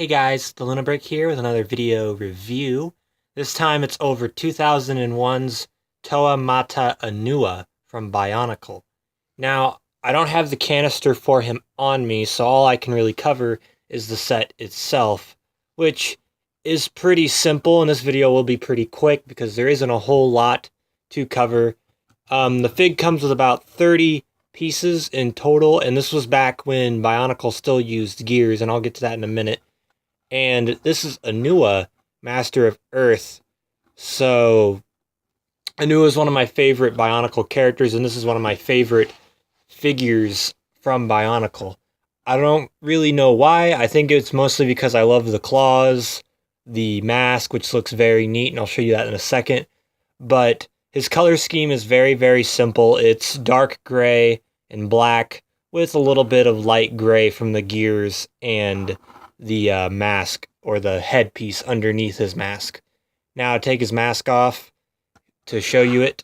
Hey guys, TheLunabrick here with another video review. This time it's over 2001's Toa Mata Onua from Bionicle. Now, I don't have the canister for him on me, so all I can really cover is the set itself, which is pretty simple, and this video will be pretty quick because there isn't a whole lot to cover. The fig comes with about 30 pieces in total, and this was back when Bionicle still used gears, and I'll get to that in a minute. And this is Onua, Master of Earth. So, Onua is one of my favorite Bionicle characters, and this is one of my favorite figures from Bionicle. I don't really know why. I think it's mostly because I love the claws, the mask, which looks very neat, and I'll show you that in a second. But his color scheme is very, very simple. It's dark gray and black with a little bit of light gray from the gears and the mask or the headpiece underneath his mask. Now take his mask off to show you it.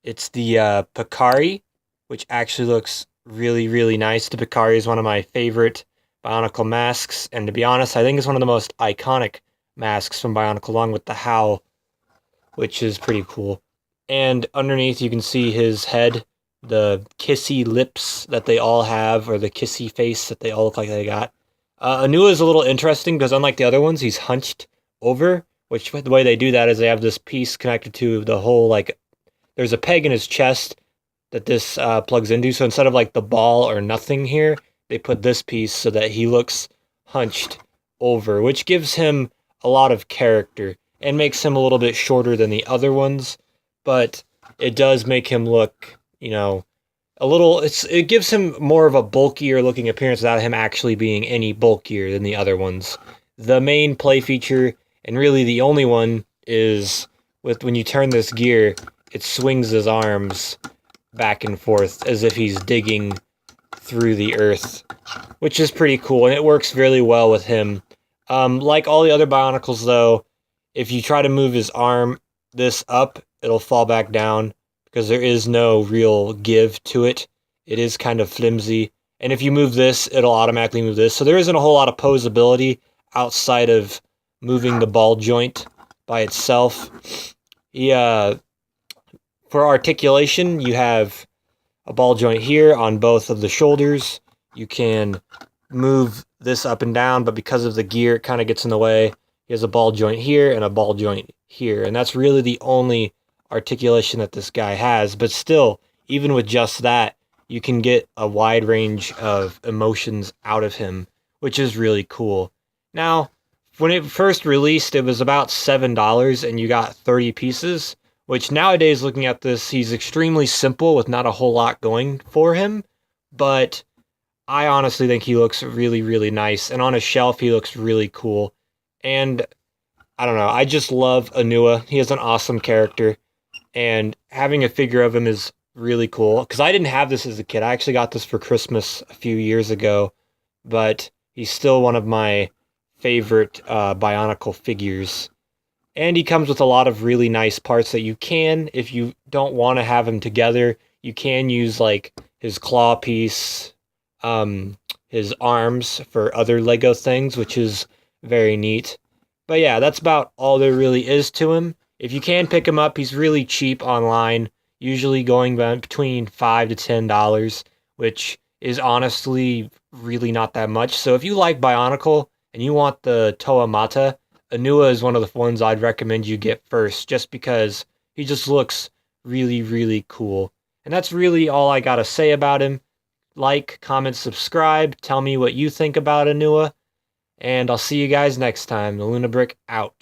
It's the Picari, which actually looks really, really nice. The Picari is one of my favorite Bionicle masks, and to be honest, I think it's one of the most iconic masks from Bionicle, along with the Howl, which is pretty cool. And underneath you can see his head, the kissy lips that they all have, or the kissy face that they all look like they got. Onua is a little interesting because unlike the other ones, he's hunched over, which the way they do that is they have this piece connected to the whole, like, there's a peg in his chest that this plugs into, so instead of like the ball or nothing here, they put this piece so that he looks hunched over, which gives him a lot of character and makes him a little bit shorter than the other ones, but it does make him look, you know, it gives him more of a bulkier looking appearance without him actually being any bulkier than the other ones. The main play feature, and really the only one, is when you turn this gear, it swings his arms back and forth as if he's digging through the earth, which is pretty cool, and it works really well with him. Like all the other Bionicles though, if you try to move his arm this up, it'll fall back down, because there is no real give to it. It is kind of flimsy. And if you move this, it'll automatically move this. So there isn't a whole lot of posability outside of moving the ball joint by itself. For articulation, you have a ball joint here on both of the shoulders. You can move this up and down, but because of the gear, it kind of gets in the way. He has a ball joint here and a ball joint here. And that's really the only articulation that this guy has, but still, even with just that, you can get a wide range of emotions out of him, which is really cool. Now, when it first released, it was about $7 and you got 30 pieces, which nowadays, looking at this, he's extremely simple with not a whole lot going for him, but I honestly think he looks really, really nice, and on a shelf, he looks really cool. And I don't know, I just love Onua. He is an awesome character. And having a figure of him is really cool, because I didn't have this as a kid. I actually got this for Christmas a few years ago, but he's still one of my favorite Bionicle figures. And he comes with a lot of really nice parts that you can, if you don't want to have him together, you can use like his claw piece, his arms for other Lego things, which is very neat. But yeah, that's about all there really is to him. If you can pick him up, he's really cheap online, usually going between $5 to $10, which is honestly really not that much. So if you like Bionicle and you want the Toa Mata, Onua is one of the ones I'd recommend you get first, just because he just looks really, really cool. And that's really all I gotta say about him. Like, comment, subscribe, tell me what you think about Onua, and I'll see you guys next time. TheLunabrick out.